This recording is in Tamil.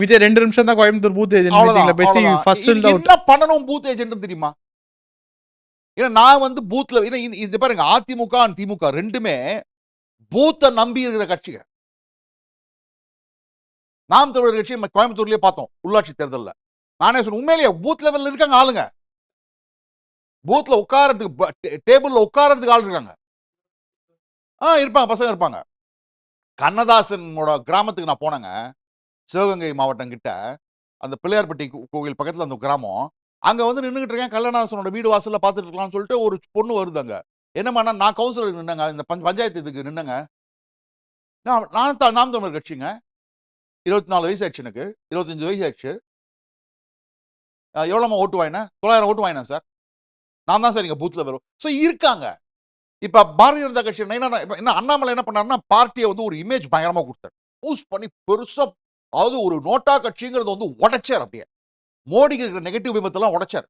விஜய் 2 நிமிஷம் தான் கோயம்புத்தூர் பூத் ஏஜென்ட் மீட்டிங்ல பேசி ஃபர்ஸ்ட் என்ன பண்ணணும் பூத் ஏஜென்ட் தெரியுமா? ஏன்னா நான் வந்து பூத்ல இது பாருங்க, அதிமுக திமுக ரெண்டுமே பூத்தை நம்பி இருக்கிற கட்சிங்க. நாம் தமிழர் கட்சி கோயம்புத்தூர்லயே பார்த்தோம் உள்ளாட்சி தேர்தலில். நானே சொன்ன உண்மையிலேயே பூத் லெவல்ல இருக்காங்க ஆளுங்க. பூத்ல உட்காரத்துக்கு டேபிள்ல உட்காரத்துக்கு ஆள் இருக்காங்க. இருப்பாங்க, பசங்க இருப்பாங்க. கண்ணதாசனோட கிராமத்துக்கு நான் போனேங்க, சிவகங்கை மாவட்டம் கிட்ட, அந்த பிள்ளையார்பட்டி கோவில் பக்கத்தில் அந்த கிராமம். அங்கே வந்து நின்றுகிட்டு இருக்கேன், கண்ணதாசனோட வீடு வாசலில் பார்த்துட்டு இருக்கலாம்னு சொல்லிட்டு ஒரு பொண்ணு வருது. அங்கே என்னம்மா, நான் கவுன்சிலர் நின்னங்க, இந்த பஞ்சாயத்து இதுக்கு நின்னங்க. நான் நாம் தமிழர் கட்சிங்க. 24 வயசு ஆயிடுச்சு, எனக்கு 25 வயசு ஆயிடுச்சு. எவ்வளோமா ஓட்டு வாங்கினேன்? 900 ஓட்டு வாங்கினேன் சார். நான் தான் சார் இங்கே பூத்தில் வரும். ஸோ இருக்காங்க. இப்போ பாரதிய ஜனதா கட்சி என்ன அண்ணாமலை என்ன பண்ணாருன்னா, பார்ட்டியை வந்து ஒரு இமேஜ் பயங்கரமாக கொடுத்தார். பூஸ்ட் பண்ணி பெருசாக, அதாவது ஒரு நோட்டா கட்சிங்கிறது வந்து உடைச்சார். அப்படியே மோடிக்கு இருக்கிற நெகட்டிவ் விபத்தெல்லாம் உடைச்சார்.